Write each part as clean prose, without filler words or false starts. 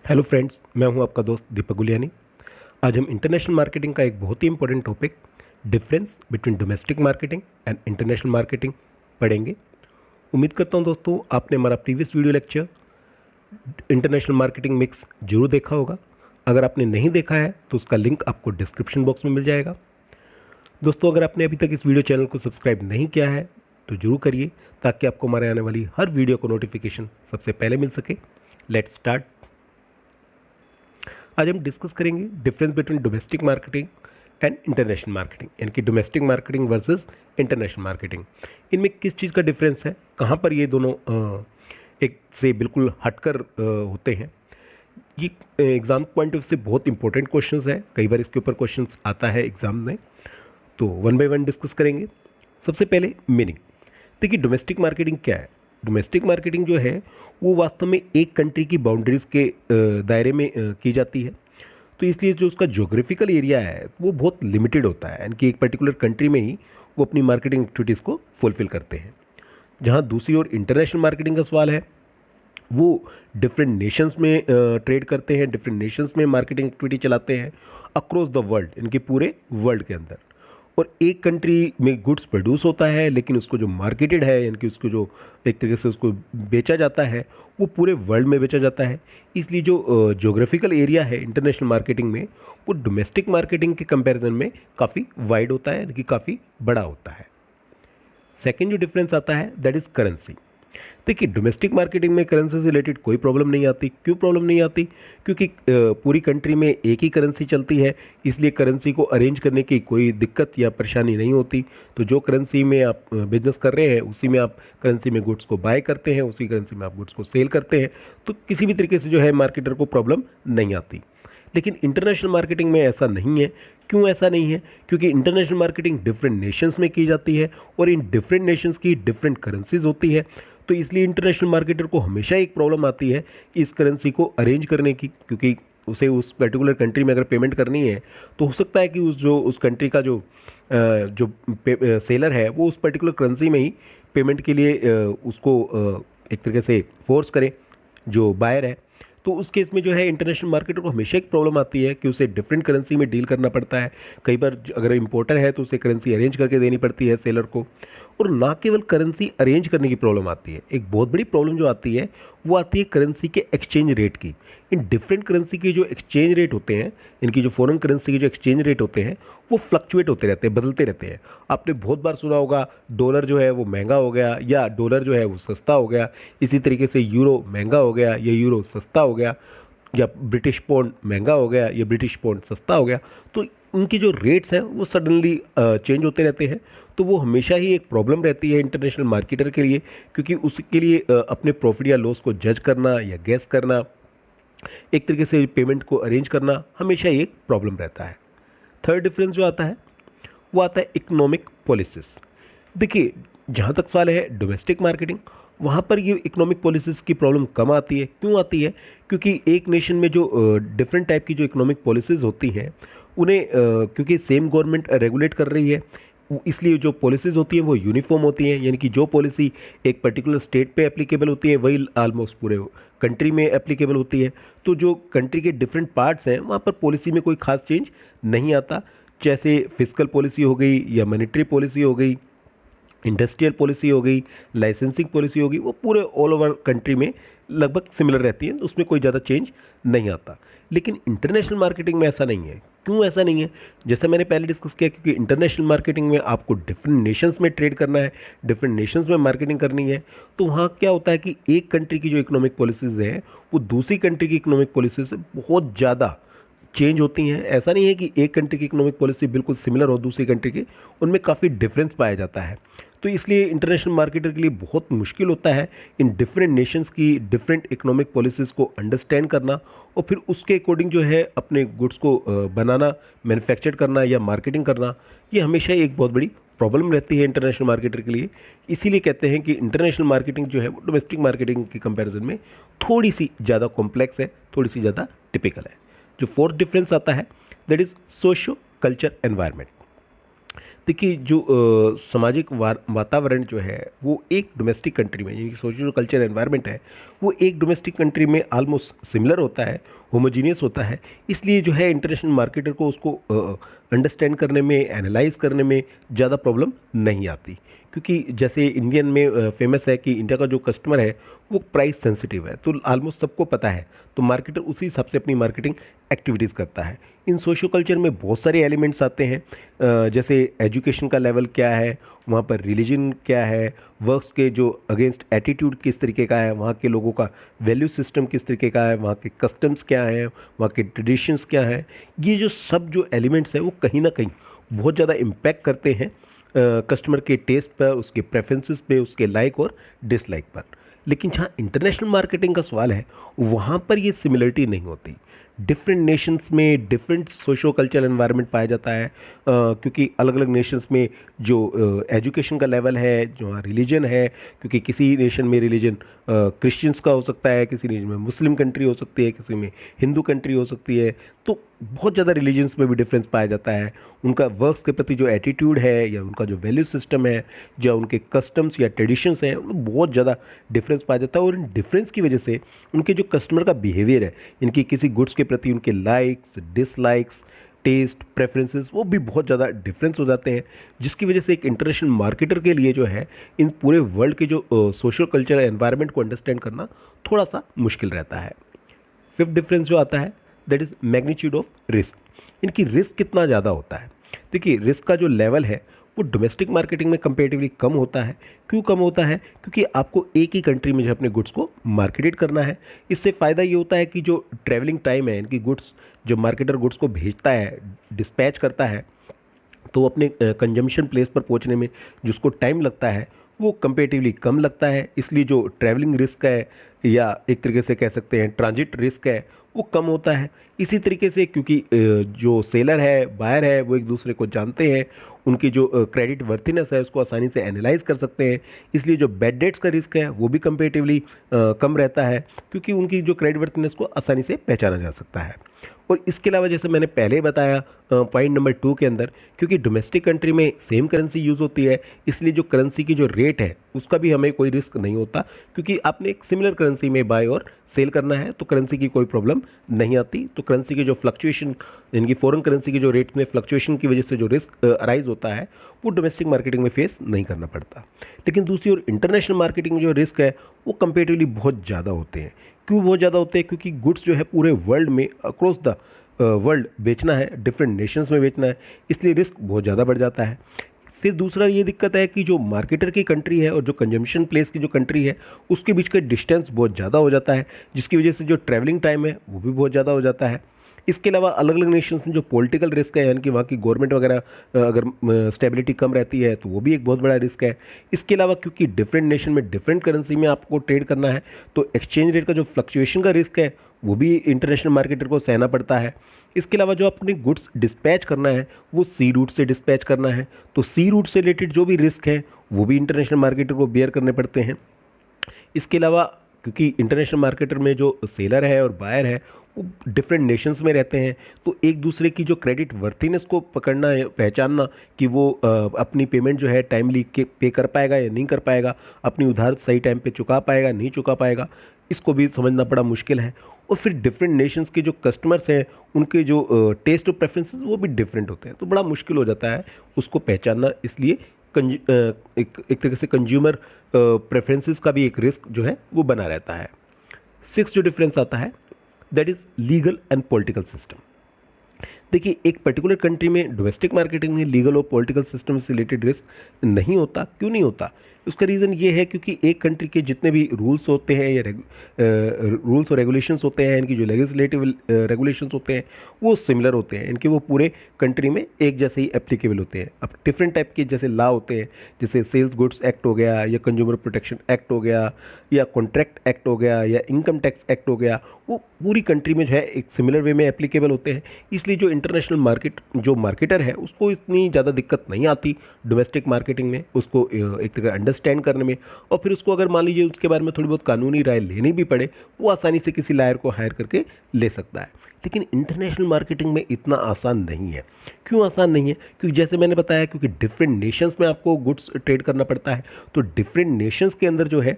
Hello friends, मैं हूं आपका दोस्त दीपक गुलियानी। आज हम इंटरनेशनल मार्केटिंग का एक बहुत ही important topic difference between domestic marketing and international marketing पढ़ेंगे। उम्मीद करता हूं दोस्तों आपने हमारा previous video lecture international marketing mix जरूर देखा होगा। अगर आपने नहीं देखा है तो उसका लिंक आपको डिस्क्रिप्शन बॉक्स में मिल जाएगा। दोस्तों, अगर आपने अभी तक इस वीडियो चैनल को सब्सक्राइब नहीं किया है तो जरूर करिए, ताकि आपको हमारे आने वाली हर वीडियो को नोटिफिकेशन सबसे पहले मिल सके। Let's start. आज हम डिस्कस करेंगे difference between domestic marketing and international marketing, यानी कि domestic marketing versus international marketing. इनमें किस चीज़ का डिफरेंस है, कहाँ पर ये दोनों एक से बिल्कुल हटकर होते हैं। ये एग्ज़ाम पॉइंट ऑफ से बहुत इंपॉर्टेंट क्वेश्चंस है, कई बार इसके ऊपर क्वेश्चंस आता है एग्ज़ाम में, तो वन बाय वन डिस्कस करेंगे। सबसे पहले मीनिंग। देखिए, डोमेस्टिक मार्केटिंग क्या है। डोमेस्टिक मार्केटिंग जो है वो वास्तव में एक कंट्री की बाउंड्रीज़ के दायरे में की जाती है। तो इसलिए जो उसका ज्योग्राफिकल एरिया है वो बहुत लिमिटेड होता है, यानी कि एक पर्टिकुलर कंट्री में ही वो अपनी मार्केटिंग एक्टिविटीज़ को फुलफिल करते हैं। जहाँ दूसरी ओर इंटरनेशनल मार्केटिंग का सवाल है, वो डिफरेंट नेशंस में ट्रेड करते हैं, डिफरेंट नेशंस में मार्केटिंग एक्टिविटी चलाते हैं अक्रॉस द वर्ल्ड, इनके पूरे वर्ल्ड के अंदर। और एक कंट्री में गुड्स प्रोड्यूस होता है, लेकिन उसको जो मार्केटेड है, यानी कि उसको जो एक तरीके से उसको बेचा जाता है, वो पूरे वर्ल्ड में बेचा जाता है। इसलिए जो ज्योग्राफिकल एरिया है इंटरनेशनल मार्केटिंग में, वो डोमेस्टिक मार्केटिंग के कंपैरिजन में काफ़ी वाइड होता है, यानी कि काफ़ी बड़ा होता है। सेकेंड जो डिफरेंस आता है दैट इज़ करेंसी। देखिए, डोमेस्टिक मार्केटिंग में करेंसी से रिलेटेड कोई प्रॉब्लम नहीं आती। क्यों प्रॉब्लम नहीं आती? क्योंकि पूरी कंट्री में एक ही करेंसी चलती है, इसलिए करेंसी को अरेंज करने की कोई दिक्कत या परेशानी नहीं होती। तो जो करेंसी में आप बिजनेस कर रहे हैं, उसी में आप करेंसी में गुड्स को बाय करते हैं, उसी करेंसी में आप गुड्स को सेल करते हैं, तो किसी भी तरीके से जो है मार्केटर को प्रॉब्लम नहीं आती। लेकिन इंटरनेशनल मार्केटिंग में ऐसा नहीं है। क्यों ऐसा नहीं है? क्योंकि इंटरनेशनल मार्केटिंग डिफरेंट नेशंस में की जाती है और इन डिफरेंट नेशंस की डिफरेंट करेंसीज होती है। तो इसलिए इंटरनेशनल मार्केटर को हमेशा एक प्रॉब्लम आती है कि इस करेंसी को अरेंज करने की, क्योंकि उसे उस पर्टिकुलर कंट्री में अगर पेमेंट करनी है तो हो सकता है कि उस कंट्री का जो सेलर है वो उस पर्टिकुलर करेंसी में ही पेमेंट के लिए उसको एक तरीके से फोर्स करे जो बायर है। तो उस केस में जो है इंटरनेशनल मार्केटर को हमेशा एक प्रॉब्लम आती है कि उसे डिफरेंट करेंसी में डील करना पड़ता है। कई बार अगर इंपोर्टर है तो उसे करेंसी अरेंज करके देनी पड़ती है सेलर को। और ना केवल करेंसी अरेंज करने की प्रॉब्लम आती है, एक बहुत बड़ी प्रॉब्लम जो आती है वो आती है करेंसी के एक्सचेंज रेट की। इन डिफरेंट करेंसी के जो एक्सचेंज रेट होते हैं, इनकी जो फॉरेन करेंसी के जो एक्सचेंज रेट होते हैं, वो फ्लक्चुएट होते रहते हैं, बदलते रहते हैं। आपने बहुत बार सुना होगा डॉलर जो है वो महंगा हो गया, या डॉलर जो है वो सस्ता हो गया। इसी तरीके से यूरो महंगा हो गया या यूरो सस्ता हो गया, या ब्रिटिश पाउंड महंगा हो गया या ब्रिटिश पाउंड सस्ता हो गया। तो उनकी जो रेट्स हैं वो सडनली चेंज होते रहते हैं। तो वो हमेशा ही एक प्रॉब्लम रहती है इंटरनेशनल मार्केटर के लिए, क्योंकि उसके लिए अपने प्रॉफिट या लॉस को जज करना या गैस करना, एक तरीके से पेमेंट को अरेंज करना हमेशा ही एक प्रॉब्लम रहता है। थर्ड डिफरेंस जो आता है वो आता है इकोनॉमिक पॉलिसीज। देखिए, जहाँ तक सवाल है डोमेस्टिक मार्केटिंग, वहाँ पर ये इकोनॉमिक पॉलिसीज़ की प्रॉब्लम कम आती है। क्यों आती है? क्योंकि एक नेशन में जो डिफरेंट टाइप की जो इकोनॉमिक पॉलिसीज़ होती हैं, उन्हें क्योंकि सेम गवर्नमेंट रेगुलेट कर रही है, इसलिए जो पॉलिसीज़ होती हैं वो यूनिफॉर्म होती हैं। यानी कि जो पॉलिसी एक पर्टिकुलर स्टेट पे एप्लीकेबल होती है वही ऑलमोस्ट पूरे कंट्री में एप्लीकेबल होती है। तो जो कंट्री के डिफरेंट पार्ट्स हैं वहाँ पर पॉलिसी में कोई खास चेंज नहीं आता। जैसे फिस्कल पॉलिसी हो गई या मॉनेटरी पॉलिसी हो गई, इंडस्ट्रियल पॉलिसी हो गई, लाइसेंसिंग पॉलिसी होगी, वो पूरे ऑल ओवर कंट्री में लगभग सिमिलर रहती है, उसमें कोई ज़्यादा चेंज नहीं आता। लेकिन इंटरनेशनल मार्केटिंग में ऐसा नहीं है। क्यों ऐसा नहीं है? जैसा मैंने पहले डिस्कस किया, क्योंकि इंटरनेशनल मार्केटिंग में आपको डिफरेंट नेशंस में ट्रेड करना है, डिफरेंट नेशंस में मार्केटिंग करनी है। तो वहाँ क्या होता है कि एक कंट्री की जो इकोनॉमिक पॉलिसीज़ हैं वो दूसरी कंट्री की इकोनॉमिक पॉलिसी से बहुत ज़्यादा चेंज होती हैं। ऐसा नहीं है कि एक कंट्री की इकोनॉमिक पॉलिसी बिल्कुल सिमिलर हो दूसरी कंट्री की, उनमें काफ़ी डिफरेंस पाया जाता है। तो इसलिए इंटरनेशनल मार्केटर के लिए बहुत मुश्किल होता है इन डिफरेंट नेशंस की डिफरेंट इकोनॉमिक पॉलिसीज़ को अंडरस्टैंड करना और फिर उसके अकॉर्डिंग जो है अपने गुड्स को बनाना, मैन्युफैक्चर करना या मार्केटिंग करना। ये हमेशा एक बहुत बड़ी प्रॉब्लम रहती है इंटरनेशनल मार्केटर के लिए। इसीलिए कहते हैं कि इंटरनेशनल मार्केटिंग जो है वो डोमेस्टिक मार्केटिंग के कंपैरिजन में थोड़ी सी ज़्यादा कॉम्प्लेक्स है, थोड़ी सी ज़्यादा टिपिकल है। जो फोर्थ डिफरेंस आता है that is socio culture environment. देखिए जो सामाजिक वातावरण जो है वो एक डोमेस्टिक कंट्री में, यानी कि सोशल कल्चर एनवायरनमेंट है, वो एक डोमेस्टिक कंट्री में ऑलमोस्ट सिमिलर होता है, होमोजीनियस होता है। इसलिए जो है इंटरनेशनल मार्केटर को उसको अंडरस्टैंड करने में, एनालाइज करने में ज़्यादा प्रॉब्लम नहीं आती। क्योंकि जैसे इंडियन में फेमस है कि इंडिया का जो कस्टमर है वो प्राइस सेंसिटिव है, तो ऑलमोस्ट सबको पता है, तो मार्केटर उसी हिसाब से अपनी मार्केटिंग एक्टिविटीज़ करता है। इन सोशो कल्चर में बहुत सारे एलिमेंट्स आते हैं, जैसे एजुकेशन का लेवल क्या है, वहाँ पर रिलीजन क्या है, वर्क्स के जो अगेंस्ट एटीट्यूड किस तरीके का है, वहाँ के लोगों का वैल्यू सिस्टम किस तरीके का है, वहाँ के कस्टम्स क्या हैं, वहाँ के ट्रेडिशंस क्या हैं। ये जो सब जो एलिमेंट्स हैं वो कहीं ना कहीं बहुत ज़्यादा इम्पैक्ट करते हैं कस्टमर के टेस्ट पर, उसके प्रेफरेंसेस पे, उसके लाइक और डिसलाइक पर। लेकिन जहाँ इंटरनेशनल मार्केटिंग का सवाल है वहाँ पर ये सिमिलरिटी नहीं होती। डिफरेंट नेशंस में डिफरेंट सोशो कल्चरल एनवायरनमेंट पाया जाता है, क्योंकि अलग अलग नेशंस में जो एजुकेशन का लेवल है, जो रिलीजन है, क्योंकि किसी नेशन में रिलीजन क्रिश्चियंस का हो सकता है, किसी नेशन में मुस्लिम कंट्री हो सकती है, किसी में हिंदू कंट्री हो सकती है, तो बहुत ज़्यादा रिलीजन्स में भी डिफरेंस पाया जाता है। उनका वर्क्स के प्रति जो एटीट्यूड है या उनका जो वैल्यू सिस्टम है, जो उनके कस्टम्स या ट्रेडिशंस हैं, उनमें बहुत ज़्यादा डिफरेंस पाया जाता है। और इन डिफरेंस की वजह से उनके जो कस्टमर का बिहेवियर है, इनकी किसी गुड्स के प्रति उनके लाइक्स, डिसलाइक्स, टेस्ट, प्रेफरेंसेस, वो भी बहुत ज़्यादा डिफरेंस हो जाते हैं, जिसकी वजह से एक इंटरनेशनल मार्केटर के लिए जो है इन पूरे वर्ल्ड के जो सोशल कल्चर एनवायरनमेंट को अंडरस्टैंड करना थोड़ा सा मुश्किल रहता है। फिफ्थ डिफरेंस जो आता है that is magnitude of risk. इनकी रिस्क कितना ज़्यादा होता है। देखिए रिस्क का जो लेवल है वो डोमेस्टिक मार्केटिंग में कंपेरेटिवली कम होता है। क्यों कम होता है? क्योंकि आपको एक ही कंट्री में जो अपने गुड्स को मार्केटेड करना है। इससे फ़ायदा ये होता है कि जो ट्रैवलिंग टाइम है, इनकी गुड्स जो मार्केटर गुड्स को भेजता है, डिस्पैच करता है, तो अपने कंजम्पशन प्लेस पर पहुंचने में जिसको टाइम लगता है वो कंपेरेटिवली कम लगता है। इसलिए जो ट्रैवलिंग रिस्क है या एक तरीके से कह सकते हैं ट्रांजिट रिस्क है वो कम होता है। इसी तरीके से क्योंकि जो सेलर है, बायर है, वो एक दूसरे को जानते हैं, उनकी जो क्रेडिट वर्थिनेस है उसको आसानी से एनालाइज कर सकते हैं, इसलिए जो बैड डेट्स का रिस्क है वो भी कंपेरेटिवली कम रहता है, क्योंकि उनकी जो क्रेडिट वर्थिनेस को आसानी से पहचाना जा सकता है। और इसके अलावा जैसे मैंने पहले बताया पॉइंट नंबर 2 के अंदर, क्योंकि डोमेस्टिक कंट्री में सेम करेंसी यूज़ होती है, इसलिए जो करेंसी की जो रेट है उसका भी हमें कोई रिस्क नहीं होता, क्योंकि आपने एक सिमिलर करेंसी में बाय और सेल करना है तो करेंसी की कोई प्रॉब्लम नहीं आती। तो करेंसी की जो फ्लक्चुएशन, यानी कि फॉरेन करेंसी की जो रेट में फ्लक्चुएशन की वजह से जो रिस्क अराइज होता है वो डोमेस्टिक मार्केटिंग में फेस नहीं करना पड़ता। लेकिन दूसरी ओर इंटरनेशनल मार्केटिंग में जो रिस्क है वो कंपेरेटिवली बहुत ज़्यादा होते हैं। क्यों बहुत ज़्यादा होते हैं? क्योंकि गुड्स जो है पूरे वर्ल्ड में, अक्रॉस द वर्ल्ड बेचना है, डिफरेंट नेशंस में बेचना है, इसलिए रिस्क बहुत ज़्यादा बढ़ जाता है। फिर दूसरा ये दिक्कत है कि जो मार्केटर की कंट्री है और जो कंजम्पशन प्लेस की जो कंट्री है उसके बीच का डिस्टेंस बहुत ज़्यादा हो जाता है, जिसकी वजह से जो ट्रैवलिंग टाइम है वो भी बहुत ज़्यादा हो जाता है। इसके अलावा अलग अलग नेशंस में जो पॉलिटिकल रिस्क है, यानी कि वहाँ की गवर्नमेंट वगैरह अगर स्टेबिलिटी कम रहती है तो वो भी एक बहुत बड़ा रिस्क है। इसके अलावा क्योंकि डिफरेंट नेशन में डिफरेंट करेंसी में आपको ट्रेड करना है तो एक्सचेंज रेट का जो फ्लक्चुएशन का रिस्क है वो भी इंटरनेशनल मार्केटर को सहना पड़ता है। इसके अलावा जो अपने गुड्स डिस्पैच करना है वो सी रूट से डिस्पैच करना है, तो सी रूट से रिलेटेड जो भी रिस्क है वो भी इंटरनेशनल मार्केटर को बेयर करने पड़ते हैं। इसके अलावा क्योंकि इंटरनेशनल मार्केटर में जो सेलर है और बायर है वो डिफरेंट नेशंस में रहते हैं, तो एक दूसरे की जो क्रेडिट वर्थीनेस को पकड़ना, पहचानना कि वो अपनी पेमेंट जो है टाइमली पे कर पाएगा या नहीं कर पाएगा, अपनी उधार सही टाइम पे चुका पाएगा नहीं चुका पाएगा, इसको भी समझना बड़ा मुश्किल है। और फिर डिफरेंट नेशंस के जो कस्टमर्स हैं उनके जो टेस्ट और प्रेफरेंसेस वो भी डिफरेंट होते हैं, तो बड़ा मुश्किल हो जाता है उसको पहचानना। इसलिए एक तरीके से कंज्यूमर प्रेफरेंसेस का भी एक रिस्क जो है वो बना रहता है। 6 जो डिफरेंस आता है that is legal and political system. देखिए एक पर्टिकुलर कंट्री में डोमेस्टिक मार्केटिंग में लीगल और पॉलिटिकल सिस्टम से रिलेटेड रिस्क नहीं होता। क्यों नहीं होता? उसका रीज़न ये है क्योंकि एक कंट्री के जितने भी रूल्स होते हैं या रूल्स और रेगुलेशंस होते हैं, इनकी जो लेजिस्लेटिव रेगुलेशंस होते हैं वो सिमिलर होते हैं, इनके वो पूरे कंट्री में एक जैसे ही एप्लीकेबल होते हैं। अब डिफरेंट टाइप के जैसे लॉ होते हैं, जैसे सेल्स गुड्स एक्ट हो गया या कंज्यूमर प्रोटेक्शन एक्ट हो गया या कॉन्ट्रैक्ट एक्ट हो गया या इनकम टैक्स एक्ट हो गया, वो पूरी कंट्री में जो है एक सिमिलर वे में एप्लीकेबल होते हैं। इसलिए जो इंटरनेशनल मार्केटर है उसको इतनी ज़्यादा दिक्कत नहीं आती डोमेस्टिक मार्केटिंग में, उसको एक तरह अंडरस्टैंड करने में, और फिर उसको अगर मान लीजिए उसके बारे में थोड़ी बहुत कानूनी राय लेनी भी पड़े, वो आसानी से किसी लायर को हायर करके ले सकता है। लेकिन इंटरनेशनल मार्केटिंग में इतना आसान नहीं है। क्यों आसान नहीं है? क्योंकि जैसे मैंने बताया, क्योंकि डिफरेंट नेशंस में आपको गुड्स ट्रेड करना पड़ता है, तो डिफरेंट नेशंस के अंदर जो है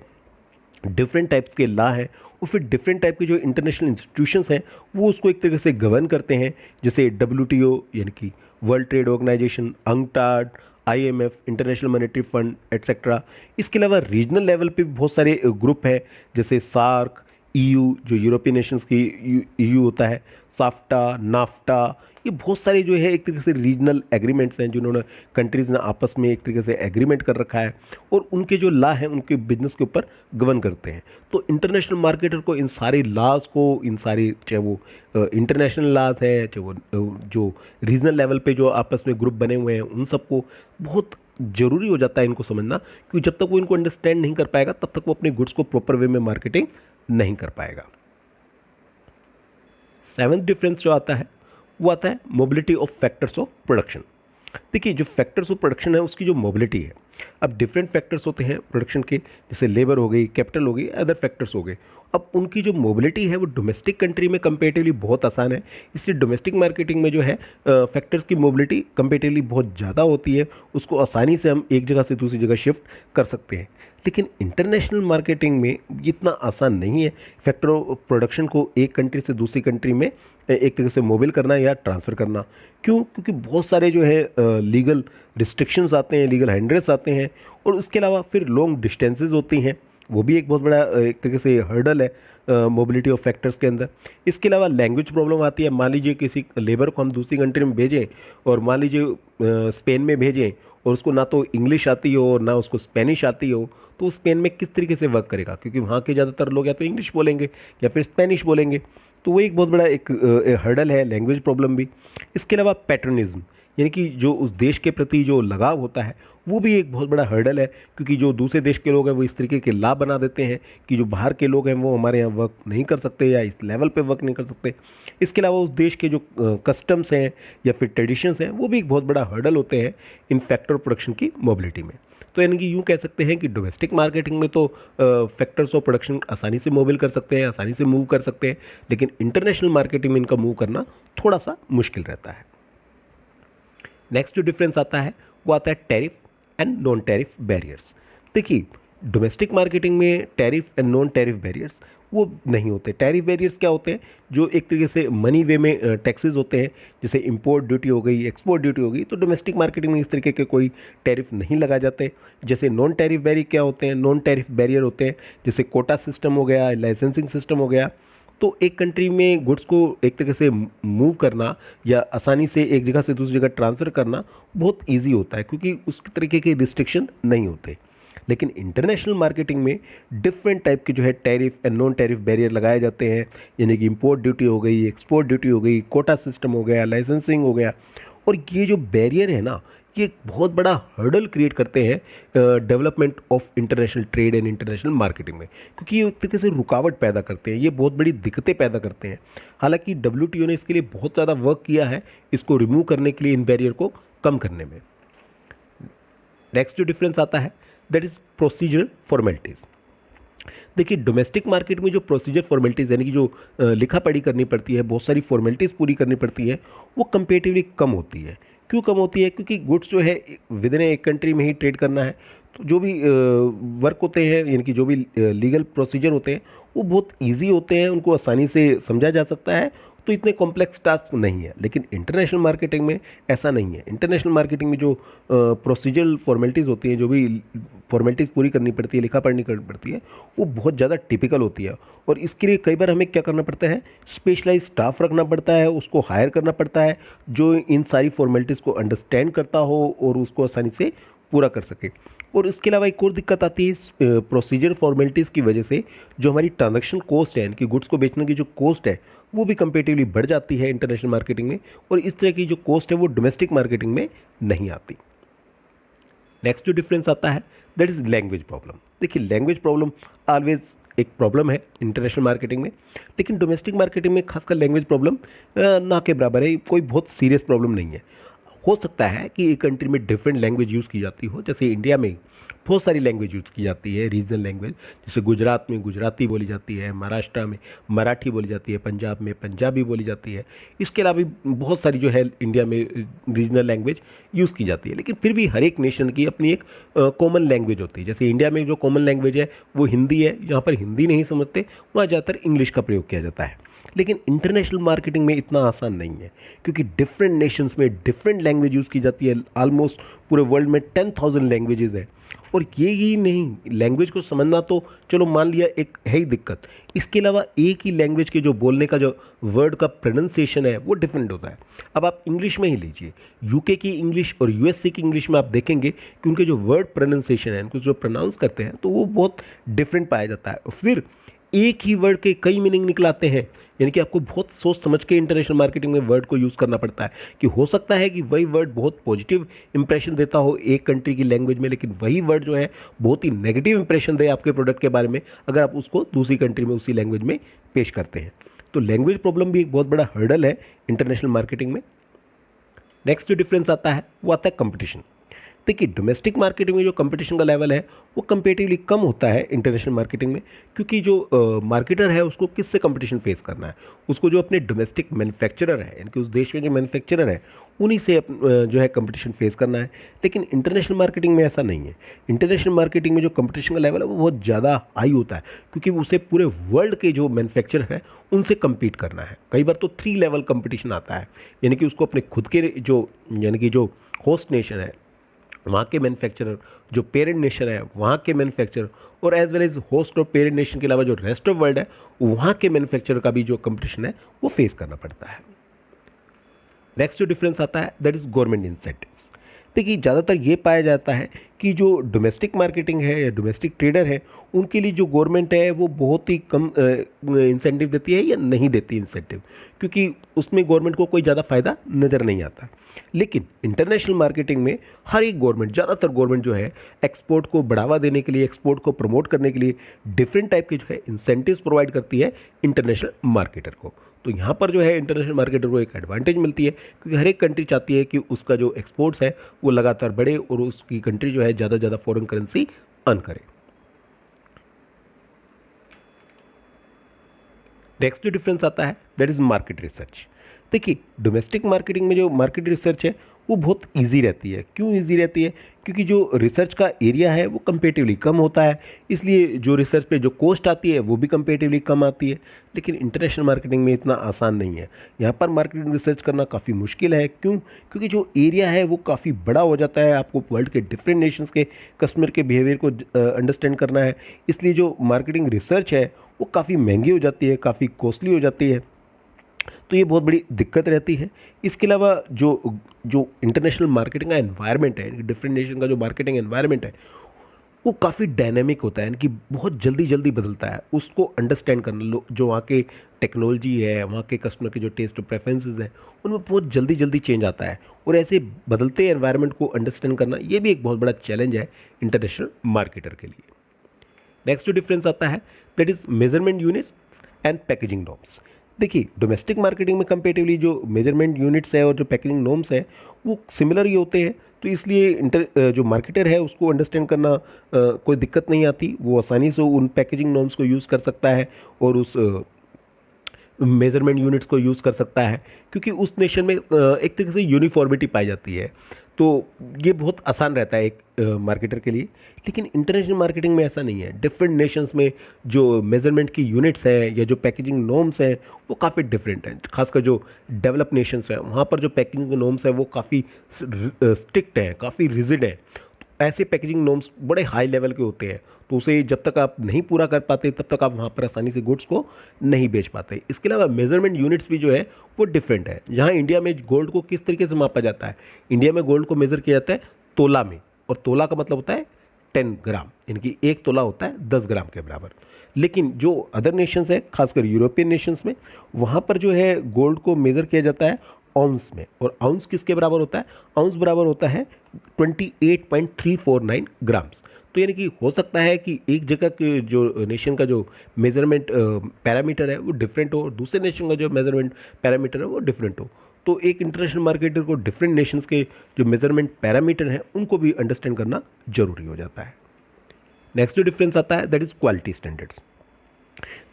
डिफरेंट टाइप्स के लॉ हैं, और फिर डिफरेंट टाइप के जो इंटरनेशनल इंस्टीट्यूशंस हैं वो उसको एक तरीके से गवर्न करते हैं, जैसे WTO यानी कि world trade organisation, UNCTAD, IMF, international monetary fund etcetera. इसके अलावा रीजनल लेवल पे भी बहुत सारे ग्रुप हैं, जैसे सार्क, EU जो यूरोपियन नेशंस की EU होता है, साफ्टा, नाफ्टा, ये बहुत सारे जो है एक तरीके से रीजनल एग्रीमेंट्स हैं जिन्होंने कंट्रीज़ ने आपस में एक तरीके से एग्रीमेंट कर रखा है, और उनके जो लॉ हैं उनके बिजनेस के ऊपर गवर्न करते हैं। तो इंटरनेशनल मार्केटर को इन सारे लॉज को, इन सारे चाहे वो इंटरनेशनल लॉज है, चाहे वो जो रीजनल लेवल पे जो आपस में ग्रुप बने हुए हैं, उन सबको बहुत ज़रूरी हो जाता है इनको समझना, क्योंकि जब तक वो इनको अंडरस्टैंड नहीं कर पाएगा तब तक वो अपने गुड्स को प्रॉपर वे में मार्केटिंग नहीं कर पाएगा। सेवंथ डिफरेंस जो आता है वो आता है mobility of factors of production. देखिए, जो फैक्टर्स ऑफ प्रोडक्शन है उसकी जो मोबिलिटी है, अब डिफरेंट फैक्टर्स होते हैं प्रोडक्शन के, जैसे लेबर हो गई, कैपिटल हो गई, अदर फैक्टर्स हो गए। अब उनकी जो मोबिलिटी है वो डोमेस्टिक कंट्री में कंपेरेटिवली बहुत आसान है, इसलिए डोमेस्टिक मार्केटिंग में जो है फैक्टर्स की मोबिलिटी कंपेरेटिवली बहुत ज़्यादा होती है, उसको आसानी से हम एक जगह से दूसरी जगह शिफ्ट कर सकते हैं। लेकिन इंटरनेशनल मार्केटिंग में इतना आसान नहीं है फैक्टर ऑफ प्रोडक्शन को एक कंट्री से दूसरी कंट्री में एक तरह से मोबिल करना या ट्रांसफ़र करना। क्यों? क्योंकि बहुत सारे जो है लीगल रिस्ट्रिक्शंस आते हैं, लीगल हैंडल्स आते हैं, और उसके अलावा फिर लॉन्ग डिस्टेंसेस होती हैं, वो भी एक बहुत बड़ा एक तरीके से हर्डल है मोबिलिटी ऑफ फैक्टर्स के अंदर। इसके अलावा लैंग्वेज प्रॉब्लम आती है। मान लीजिए किसी लेबर को हम दूसरी कंट्री में भेजें, और मान लीजिए स्पेन में भेजें, और उसको ना तो इंग्लिश आती हो और ना उसको स्पेनिश आती हो, तो वो स्पेन में किस तरीके से वर्क करेगा? क्योंकि वहाँ के ज़्यादातर लोग या तो इंग्लिश बोलेंगे या फिर स्पेनिश बोलेंगे, तो वो एक बहुत बड़ा एक हर्डल है, लैंग्वेज प्रॉब्लम भी। इसके अलावा पैटर्निज्म, यानी कि जो उस देश के प्रति जो लगाव होता है वो भी एक बहुत बड़ा हर्डल है, क्योंकि जो दूसरे देश के लोग हैं वो इस तरीके के लॉ बना देते हैं कि जो बाहर के लोग हैं वो हमारे यहाँ वर्क नहीं कर सकते या इस लेवल पे वर्क नहीं कर सकते। इसके अलावा उस देश के जो कस्टम्स हैं या फिर ट्रेडिशंस हैं वो भी एक बहुत बड़ा हर्डल होते हैं इन फैक्टर प्रोडक्शन की मोबिलिटी में। तो यानी कि यूँ कह सकते हैं कि डोमेस्टिक मार्केटिंग में तो फैक्टर्स ऑफ प्रोडक्शन आसानी से मोबिल कर सकते हैं, आसानी से मूव कर सकते हैं, लेकिन इंटरनेशनल मार्केटिंग में इनका मूव करना थोड़ा सा मुश्किल रहता है। नेक्स्ट जो डिफरेंस आता है वो आता है tariff and non tariff barriers. देखिए, डोमेस्टिक मार्केटिंग में tariff and non tariff barriers वो नहीं होते। टैरिफ बैरियर्स क्या होते हैं? जो एक तरीके से मनी वे में टैक्सेस होते हैं, जैसे इंपोर्ट ड्यूटी हो गई, एक्सपोर्ट ड्यूटी हो गई, तो डोमेस्टिक मार्केटिंग में इस तरीके के कोई टैरिफ नहीं लगा जाते। जैसे नॉन टैरिफ बैरियर क्या होते हैं? नॉन टैरिफ बैरियर होते हैं जैसे कोटा सिस्टम हो गया, लाइसेंसिंग सिस्टम हो गया। तो एक कंट्री में गुड्स को एक तरीके से मूव करना या आसानी से एक जगह से दूसरी जगह ट्रांसफ़र करना बहुत ईजी होता है, क्योंकि उस तरीके के रिस्ट्रिक्शन नहीं होते। लेकिन इंटरनेशनल मार्केटिंग में डिफरेंट टाइप के जो है tariff and non tariff barrier लगाए जाते हैं, यानी कि इंपोर्ट ड्यूटी हो गई, एक्सपोर्ट ड्यूटी हो गई, कोटा सिस्टम हो गया, लाइसेंसिंग हो गया। और ये जो बैरियर है ना, ये बहुत बड़ा हर्डल क्रिएट करते हैं development of international trade and international marketing में, क्योंकि ये एक तरीके से रुकावट पैदा करते हैं, ये बहुत बड़ी दिक्कतें पैदा करते हैं। हालांकि WTO ने इसके लिए बहुत ज़्यादा वर्क किया है इसको रिमूव करने के लिए, इन बैरियर को कम करने में। नेक्स्ट जो डिफरेंस आता है दैट इज प्रोसीजरल फॉर्मेलिटीज़। देखिए, डोमेस्टिक मार्केट में जो प्रोसीजर फॉर्मेलिटीज़ यानी कि जो लिखा पढ़ी करनी पड़ती है, बहुत सारी फॉर्मेलिटीज़ पूरी करनी पड़ती है, वो कंपेरेटिवली कम होती है। क्यों कम होती है? क्योंकि गुड्स जो है विद इन एक कंट्री में ही ट्रेड करना है, तो जो भी वर्क होते हैं यानी कि जो भी लीगल प्रोसीजर होते हैं वो बहुत इजी होते हैं, उनको आसानी से समझा जा सकता है, तो इतने कॉम्प्लेक्स टास्क नहीं है। लेकिन इंटरनेशनल मार्केटिंग में ऐसा नहीं है। इंटरनेशनल मार्केटिंग में जो प्रोसीजरल फॉर्मेलिटीज़ होती हैं, जो भी फॉर्मेलिटीज़ पूरी करनी पड़ती है, लिखा पढ़नी करनी पड़ती है, वो बहुत ज़्यादा टिपिकल होती है। और इसके लिए कई बार हमें क्या करना पड़ता है? स्पेशलाइज स्टाफ रखना पड़ता है, उसको हायर करना पड़ता है जो इन सारी फॉर्मेलिटीज़ को अंडरस्टैंड करता हो और उसको आसानी से पूरा कर सके। और इसके अलावा एक और दिक्कत आती है प्रोसीजर फॉर्मेलिटीज़ की वजह से, जो हमारी ट्रांजैक्शन कॉस्ट है, इनकी गुड्स को बेचने की जो कॉस्ट है वो भी कंपेरेटिवली बढ़ जाती है इंटरनेशनल मार्केटिंग में, और इस तरह की जो कॉस्ट है वो डोमेस्टिक मार्केटिंग में नहीं आती। नेक्स्ट जो डिफरेंस आता है दैट इज़ लैंग्वेज प्रॉब्लम। देखिए, लैंग्वेज प्रॉब्लम ऑलवेज एक प्रॉब्लम है इंटरनेशनल मार्केटिंग में, लेकिन डोमेस्टिक मार्केटिंग में खासकर लैंग्वेज प्रॉब्लम ना के बराबर है, कोई बहुत सीरियस प्रॉब्लम नहीं है। हो सकता है कि एक कंट्री में डिफरेंट लैंग्वेज यूज़ की जाती हो, जैसे इंडिया में बहुत सारी लैंग्वेज यूज़ की जाती है, रीजनल लैंग्वेज, जैसे गुजरात में गुजराती बोली जाती है, महाराष्ट्र में मराठी बोली जाती है, पंजाब में पंजाबी बोली जाती है। इसके अलावा भी बहुत सारी जो है इंडिया में रीजनल लैंग्वेज यूज़ की जाती है, लेकिन फिर भी हर एक नेशन की अपनी एक कॉमन लैंग्वेज होती है। जैसे इंडिया में जो कॉमन लैंग्वेज है वो हिंदी है, जहाँ पर हिंदी नहीं समझते वहाँ ज़्यादातर इंग्लिश का प्रयोग किया जाता है। लेकिन इंटरनेशनल मार्केटिंग में इतना आसान नहीं है, क्योंकि डिफरेंट नेशंस में डिफरेंट लैंग्वेज यूज़ की जाती है। ऑलमोस्ट पूरे वर्ल्ड में 10,000 लैंग्वेजेस है, और ये ही नहीं, लैंग्वेज को समझना तो चलो मान लिया एक है ही दिक्कत, इसके अलावा एक ही लैंग्वेज के जो बोलने का जो वर्ड का प्रोनाउंसिएशन है वो डिफरेंट होता है। अब आप इंग्लिश में ही लीजिए, यूके की इंग्लिश और यूएसए की इंग्लिश में आप देखेंगे कि उनके जो वर्ड प्रोनाउंसिएशन है, उनको जो प्रोनाउंस करते हैं, तो वो बहुत डिफरेंट पाया जाता है। फिर एक ही वर्ड के कई मीनिंग निकलाते हैं, यानी कि आपको बहुत सोच समझ के इंटरनेशनल मार्केटिंग में वर्ड को यूज़ करना पड़ता है, कि हो सकता है कि वही वर्ड बहुत पॉजिटिव इंप्रेशन देता हो एक कंट्री की लैंग्वेज में, लेकिन वही वर्ड जो है बहुत ही नेगेटिव इंप्रेशन दे आपके प्रोडक्ट के बारे में अगर आप उसको दूसरी कंट्री में उसी लैंग्वेज में पेश करते हैं। तो लैंग्वेज प्रॉब्लम भी एक बहुत बड़ा हर्डल है इंटरनेशनल मार्केटिंग में। नेक्स्ट जो डिफरेंस आता है वो आता है कंपटीशन। देखिए, डोमेस्टिक मार्केटिंग में जो कंपटीशन का लेवल है वो कंपेरेटिवली कम होता है इंटरनेशनल मार्केटिंग में, क्योंकि जो मार्केटर है उसको किससे कंपटीशन फेस करना है, उसको जो अपने डोमेस्टिक मैन्युफैक्चरर है, यानी कि उस देश में जो मैन्युफैक्चरर है उन्हीं से जो है कंपटीशन फेस करना है। लेकिन इंटरनेशनल मार्केटिंग में ऐसा नहीं है। इंटरनेशनल मार्केटिंग में जो कंपटीशन का लेवल है वो बहुत ज़्यादा हाई होता है, क्योंकि उसे पूरे वर्ल्ड के जो मैन्युफैक्चरर है उनसे कम्पीट करना है। कई बार तो 3 लेवल कंपटीशन आता है, यानी कि उसको अपने खुद के जो यानी कि जो होस्ट नेशन है वहाँ के मैन्युफैक्चरर, जो पेरेंट नेशन है वहाँ के मैन्युफैक्चरर, और एज वेल एज होस्ट और पेरेंट नेशन के अलावा जो रेस्ट ऑफ वर्ल्ड है वहाँ के मैन्युफैक्चरर का भी जो कंपटीशन है वो फेस करना पड़ता है। नेक्स्ट जो डिफरेंस आता है दैट इज गवर्नमेंट इंसेंटिव्स। देखिए, ज़्यादातर ये पाया जाता है कि जो डोमेस्टिक मार्केटिंग है या डोमेस्टिक ट्रेडर है उनके लिए जो गवर्नमेंट है वो बहुत ही कम इंसेंटिव देती है या नहीं देती इंसेंटिव, क्योंकि उसमें गवर्नमेंट को कोई ज़्यादा फायदा नज़र नहीं आता। लेकिन इंटरनेशनल मार्केटिंग में हर एक गवर्नमेंट, ज़्यादातर गवर्नमेंट जो है एक्सपोर्ट को बढ़ावा देने के लिए, एक्सपोर्ट को प्रमोट करने के लिए डिफरेंट टाइप के जो है इंसेंटिव्स प्रोवाइड करती है इंटरनेशनल मार्केटर को। तो यहाँ पर जो है इंटरनेशनल मार्केटर को एक एडवांटेज मिलती है, क्योंकि हर एक कंट्री चाहती है कि उसका जो एक्सपोर्ट्स है वो लगातार बढ़े और उसकी कंट्री जो है ज़्यादा से ज़्यादा फॉरेन करेंसी अर्न करे। नेक्स्ट जो डिफरेंस आता है दैट इज मार्केट रिसर्च। देखिए, डोमेस्टिक मार्केटिंग में जो मार्केट रिसर्च है वो बहुत इजी रहती है। क्यों इजी रहती है? क्योंकि जो रिसर्च का एरिया है वो कंपेरेटिवली कम होता है, इसलिए जो रिसर्च पे जो कॉस्ट आती है वो भी कंपेरेटिवली कम आती है। लेकिन इंटरनेशनल मार्केटिंग में इतना आसान नहीं है। यहाँ पर मार्केटिंग रिसर्च करना काफ़ी मुश्किल है। क्यों? क्योंकि जो एरिया है वो काफ़ी बड़ा हो जाता है, आपको वर्ल्ड के डिफरेंट नेशंस के कस्टमर के बिहेवियर को अंडरस्टैंड करना है, इसलिए जो मार्केटिंग रिसर्च है वो काफ़ी महंगी हो जाती है, काफ़ी कॉस्टली हो जाती है। तो ये बहुत बड़ी दिक्कत रहती है। इसके अलावा जो जो इंटरनेशनल मार्केटिंग का एनवायरनमेंट है, डिफरेंट नेशन का जो मार्केटिंग एनवायरनमेंट है वो काफ़ी डायनेमिक होता है, यानी कि बहुत जल्दी जल्दी बदलता है। उसको अंडरस्टैंड करना, जो वहाँ के टेक्नोलॉजी है, वहाँ के कस्टमर के जो टेस्ट और प्रेफरेंसेस हैं उनमें बहुत जल्दी जल्दी चेंज आता है, और ऐसे बदलते एनवायरनमेंट को अंडरस्टैंड करना ये भी एक बहुत बड़ा चैलेंज है इंटरनेशनल मार्केटर के लिए। नेक्स्ट जो डिफरेंस आता है that is measurement units and packaging norms. देखिए, डोमेस्टिक मार्केटिंग में कंपेरेटिवली जो मेजरमेंट यूनिट्स है और जो पैकेजिंग नॉर्म्स है वो सिमिलर ही होते हैं, तो इसलिए जो मार्केटर है उसको अंडरस्टैंड करना कोई दिक्कत नहीं आती। वो आसानी से उन पैकेजिंग नॉर्म्स को यूज़ कर सकता है और उस मेजरमेंट यूनिट्स को यूज़ कर सकता है, क्योंकि उस नेशन में एक तरीके से यूनिफॉर्मिटी पाई जाती है। तो ये बहुत आसान रहता है एक मार्केटर के लिए। लेकिन इंटरनेशनल मार्केटिंग में ऐसा नहीं है। डिफरेंट नेशंस में जो मेजरमेंट की यूनिट्स हैं या जो पैकेजिंग नॉर्म्स हैं वो काफ़ी डिफरेंट हैं। खासकर जो डेवलप नेशंस हैं वहाँ पर जो पैकेजिंग नॉर्म्स हैं वो काफ़ी स्ट्रिक्ट हैं, काफ़ी रिजिड हैं। ऐसे पैकेजिंग नॉर्म्स बड़े हाई लेवल के होते हैं, तो उसे जब तक आप नहीं पूरा कर पाते तब तक आप वहाँ पर आसानी से गुड्स को नहीं बेच पाते। इसके अलावा मेजरमेंट यूनिट्स भी जो है वो डिफरेंट है। जहाँ इंडिया में गोल्ड को किस तरीके से मापा जाता है, इंडिया में गोल्ड को मेज़र किया जाता है तोला में, और तोला का मतलब होता है 10 ग्राम, यानी कि 1 तोला होता है 10 ग्राम के बराबर। लेकिन जो अदर नेशंस है, खासकर यूरोपियन नेशंस में, वहाँ पर जो है गोल्ड को मेज़र किया जाता है आउंस में, और आउंस किसके बराबर होता है? आउंस बराबर होता है 28.349 ग्राम्स। तो यानी कि हो सकता है कि एक जगह के जो नेशन का जो मेजरमेंट पैरामीटर है वो डिफरेंट हो और दूसरे नेशन का जो मेजरमेंट पैरामीटर है वो डिफरेंट हो। तो एक इंटरनेशनल मार्केटर को डिफरेंट नेशंस के जो मेजरमेंट पैरामीटर हैं उनको भी अंडरस्टैंड करना जरूरी हो जाता है। नेक्स्ट जो डिफरेंस आता है दैट इज क्वालिटी स्टैंडर्ड्स।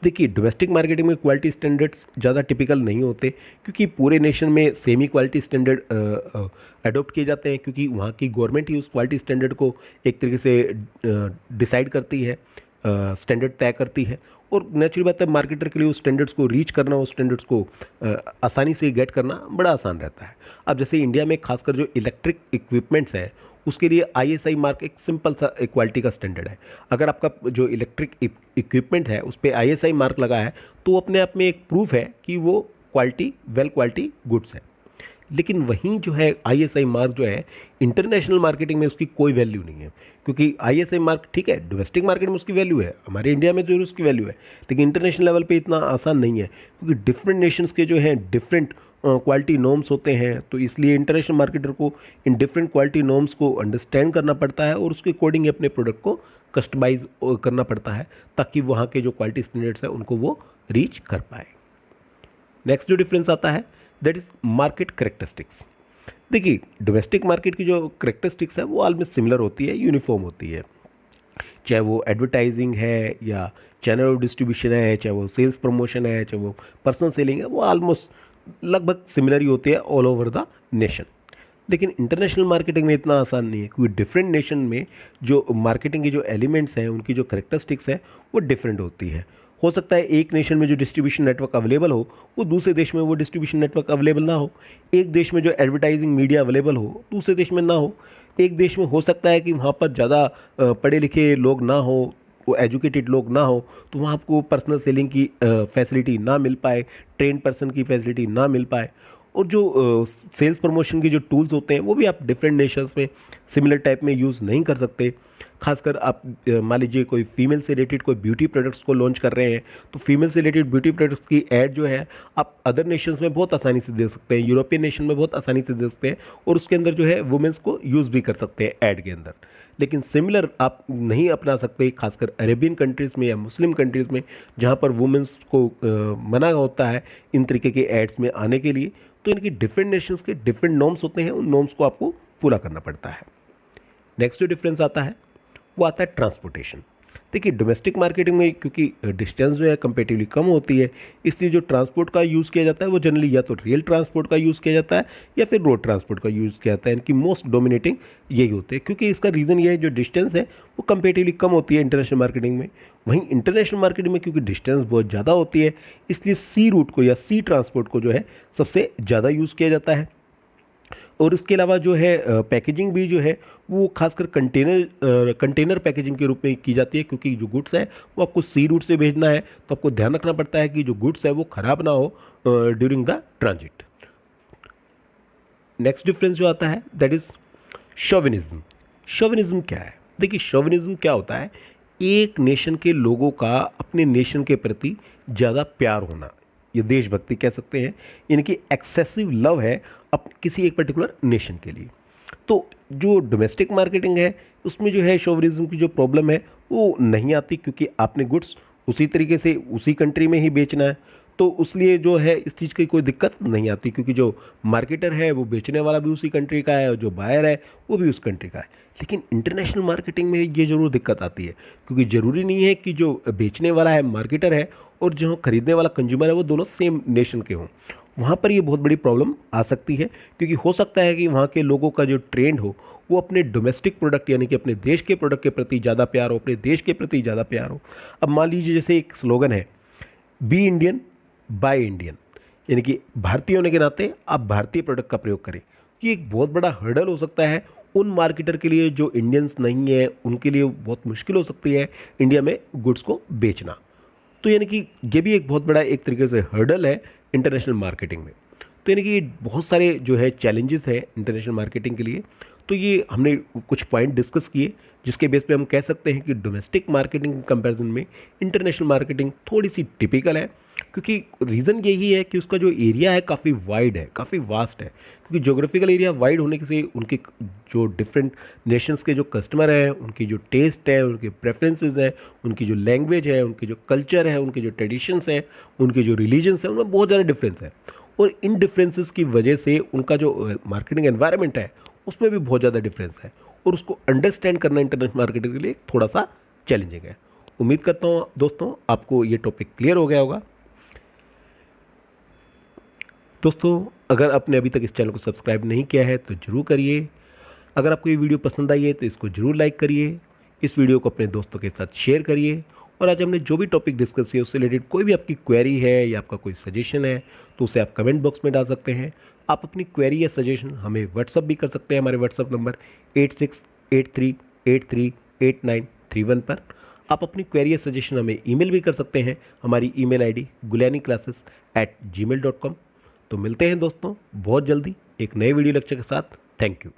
देखिए डोमेस्टिक मार्केटिंग में क्वालिटी स्टैंडर्ड्स ज़्यादा टिपिकल नहीं होते, क्योंकि पूरे नेशन में सेम ही क्वालिटी स्टैंडर्ड अडॉप्ट किए जाते हैं, क्योंकि वहाँ की गवर्नमेंट ही उस क्वालिटी स्टैंडर्ड को एक तरीके से डिसाइड करती है, स्टैंडर्ड तय करती है। और नेचुरल बात है मार्केटर के लिए उस स्टैंडर्ड्स को रीच करना, उस स्टैंडर्ड्स को आसानी से गेट करना बड़ा आसान रहता है। अब जैसे इंडिया में खासकर जो इलेक्ट्रिक इक्विपमेंट्स हैं उसके लिए आईएसआई मार्क एक सिंपल सा क्वालिटी का स्टैंडर्ड है। अगर आपका जो इलेक्ट्रिक इक्विपमेंट है उस पर आईएसआई मार्क लगा है तो वो अपने आप में एक प्रूफ है कि वो क्वालिटी वेल क्वालिटी गुड्स है। लेकिन वहीं जो है आईएसआई मार्क जो है इंटरनेशनल मार्केटिंग में उसकी कोई वैल्यू नहीं है, क्योंकि आईएसआई मार्क ठीक है डोमेस्टिक मार्केट में उसकी वैल्यू है, हमारे इंडिया में जो उसकी वैल्यू है, लेकिन इंटरनेशनल लेवल पे इतना आसान नहीं है, क्योंकि डिफरेंट नेशंस के जो हैं डिफरेंट क्वालिटी नॉर्म्स होते हैं। तो इसलिए इंटरनेशनल मार्केटर को इन डिफरेंट क्वालिटी नॉर्म्स को अंडरस्टैंड करना पड़ता है और उसके अकॉर्डिंग अपने प्रोडक्ट को कस्टमाइज करना पड़ता है, ताकि वहाँ के जो क्वालिटी स्टैंडर्ड्स हैं उनको वो रीच कर पाए। नेक्स्ट जो डिफरेंस आता है दैट इज मार्केट करेक्टरिस्टिक्स। देखिए डोमेस्टिक मार्केट की जो करेक्टरिस्टिक्स है वो ऑलमोस्ट सिमिलर होती है, यूनिफॉर्म होती है, चाहे वो एडवर्टाइजिंग है या चैनल ऑफ डिस्ट्रीब्यूशन है, चाहे वो सेल्स प्रमोशन है, चाहे वो पर्सनल सेलिंग है, वो ऑलमोस्ट लगभग सिमिलर ही होती है ऑल ओवर द नेशन। लेकिन इंटरनेशनल मार्केटिंग में इतना आसान नहीं है, क्योंकि डिफरेंट नेशन में जो मार्केटिंग के जो एलिमेंट्स हैं उनकी जो करेक्टरिस्टिक्स है वो डिफरेंट होती है। हो सकता है एक नेशन में जो डिस्ट्रीब्यूशन नेटवर्क अवेलेबल हो वो दूसरे देश में वो डिस्ट्रीब्यूशन नेटवर्क अवेलेबल ना हो, एक देश में जो एडवर्टाइजिंग मीडिया अवेलेबल हो दूसरे देश में ना हो, एक देश में हो सकता है कि वहाँ पर ज़्यादा पढ़े लिखे लोग ना हो, वो एजुकेटेड लोग ना हो, तो वहाँ आपको पर्सनल सेलिंग की फैसिलिटी ना मिल पाए, ट्रेन पर्सन की फैसिलिटी ना मिल पाए। और जो सेल्स प्रमोशन की जो टूल्स होते हैं वो भी आप डिफरेंट नेशंस में सिमिलर टाइप में यूज़ नहीं कर सकते। खासकर आप मान लीजिए कोई फीमेल से रिलेटेड कोई ब्यूटी प्रोडक्ट्स को लॉन्च कर रहे हैं, तो फीमेल से रिलेटेड ब्यूटी प्रोडक्ट्स की ऐड जो है आप अदर नेशंस में बहुत आसानी से दे सकते हैं, यूरोपियन नेशन में बहुत आसानी से दे सकते हैं, और उसके अंदर जो है वुमेंस को यूज़ भी कर सकते हैं ऐड के अंदर। लेकिन सिमिलर आप नहीं अपना सकते खासकर अरेबियन कंट्रीज़ में या मुस्लिम कंट्रीज़ में, जहाँ पर वुमेंस को मना होता है इन तरीके के एड्स में आने के लिए। तो इनकी डिफरेंट नेशंस के डिफरेंट नॉर्म्स होते हैं, उन नॉर्म्स को आपको पूरा करना पड़ता है। नेक्स्ट जो डिफरेंस आता है वो आता है ट्रांसपोर्टेशन। देखिए डोमेस्टिक मार्केटिंग में क्योंकि डिस्टेंस जो है कंपेटिवली कम होती है, इसलिए जो ट्रांसपोर्ट का यूज़ किया जाता है वो जनरली या तो रेल ट्रांसपोर्ट का यूज़ किया जाता है या फिर रोड ट्रांसपोर्ट का यूज़ किया जाता है। इनकी मोस्ट डोमिनेटिंग यही होते हैं, क्योंकि इसका रीज़न ये है जो डिस्टेंस है वो कंपेटिवली कम होती है इंटरनेशनल मार्केटिंग में। वहीं इंटरनेशनल मार्केटिंग में क्योंकि डिस्टेंस बहुत ज़्यादा होती है, इसलिए सी रूट को या सी ट्रांसपोर्ट को जो है सबसे ज़्यादा यूज़ किया जाता है। और इसके अलावा जो है पैकेजिंग भी जो है वो खासकर कंटेनर पैकेजिंग के रूप में की जाती है, क्योंकि जो गुड्स है वो आपको सी रूट से भेजना है, तो आपको ध्यान रखना पड़ता है कि जो गुड्स है वो ख़राब ना हो during the transit. Next difference जो आता है दैट इज़ शोविनिज्म। शोविनिज्म क्या है? देखिए शोविनिज्म क्या होता है, एक नेशन के लोगों का अपने नेशन के प्रति ज़्यादा प्यार होना, ये देशभक्ति कह सकते हैं, इनकी एक्सेसिव लव है अब किसी एक पर्टिकुलर नेशन के लिए। तो जो डोमेस्टिक मार्केटिंग है उसमें जो है शोविनिज्म की जो प्रॉब्लम है वो नहीं आती, क्योंकि आपने गुड्स उसी तरीके से उसी कंट्री में ही बेचना है, तो इसलिए जो है इस चीज़ की कोई दिक्कत नहीं आती, क्योंकि जो मार्केटर है वो बेचने वाला भी उसी कंट्री का है और जो बायर है वो भी उस कंट्री का है। लेकिन इंटरनेशनल मार्केटिंग में ये ज़रूर दिक्कत आती है, क्योंकि ज़रूरी नहीं है कि जो बेचने वाला है मार्केटर है और जो खरीदने वाला कंज्यूमर है वो दोनों सेम नेशन के हों। वहाँ पर ये बहुत बड़ी प्रॉब्लम आ सकती है, क्योंकि हो सकता है कि वहाँ के लोगों का जो ट्रेंड हो वो अपने डोमेस्टिक प्रोडक्ट यानी कि अपने देश के प्रोडक्ट के प्रति ज़्यादा प्यार हो, अपने देश के प्रति ज़्यादा प्यार हो। अब मान लीजिए जैसे एक स्लोगन है बी इंडियन बाय इंडियन, यानी कि भारतीय होने के नाते आप भारतीय प्रोडक्ट का प्रयोग करें। ये एक बहुत बड़ा हर्डल हो सकता है उन मार्केटर के लिए जो इंडियंस नहीं है, उनके लिए बहुत मुश्किल हो सकती है इंडिया में गुड्स को बेचना। तो यानी कि ये भी एक बहुत बड़ा एक तरीके से हर्डल है इंटरनेशनल मार्केटिंग में। तो यानी कि बहुत सारे जो है चैलेंजेस हैं इंटरनेशनल मार्केटिंग के लिए। तो ये हमने कुछ पॉइंट डिस्कस किए जिसके बेस पे हम कह सकते हैं कि डोमेस्टिक मार्केटिंग कंपैरिजन में इंटरनेशनल मार्केटिंग थोड़ी सी टिपिकल है, क्योंकि रीज़न यही है कि उसका जो एरिया है काफ़ी वाइड है, काफ़ी वास्ट है। क्योंकि जोग्राफिकल एरिया वाइड होने से उनके जो डिफरेंट नेशंस के जो कस्टमर हैं, उनकी जो टेस्ट है, उनके प्रेफरेंसेस हैं, उनकी जो लैंग्वेज है, उनके जो कल्चर है, उनके जो ट्रेडिशंस हैं, उनके जो रिलीजन्स हैं, उनमें बहुत ज़्यादा डिफरेंस है। और इन डिफरेंसेस की वजह से उनका जो मार्केटिंग एनवायरनमेंट है उसमें भी बहुत ज़्यादा डिफरेंस है, और उसको अंडरस्टैंड करना इंटरनेशनल मार्केटिंग के लिए थोड़ा सा चैलेंजिंग है। उम्मीद करता हूँ दोस्तों आपको ये टॉपिक क्लियर हो गया होगा। दोस्तों अगर आपने अभी तक इस चैनल को सब्सक्राइब नहीं किया है तो ज़रूर करिए। अगर आपको ये वीडियो पसंद आई है तो इसको ज़रूर लाइक करिए, इस वीडियो को अपने दोस्तों के साथ शेयर करिए, और आज हमने जो भी टॉपिक डिस्कस किया उससे रिलेटेड कोई भी आपकी क्वेरी है या आपका कोई सजेशन है तो उसे आप कमेंट बॉक्स में डाल सकते हैं। आप अपनी क्वेरी या सजेशन हमें व्हाट्सअप भी कर सकते हैं, हमारे व्हाट्सअप नंबर 8683838931 पर। आप अपनी क्वेरी या सजेशन हमें ईमेल भी कर सकते हैं, हमारी ईमेल आईडी gulyani classes@gmail.com। तो मिलते हैं दोस्तों बहुत जल्दी एक नए वीडियो लेक्चर के साथ। Thank you.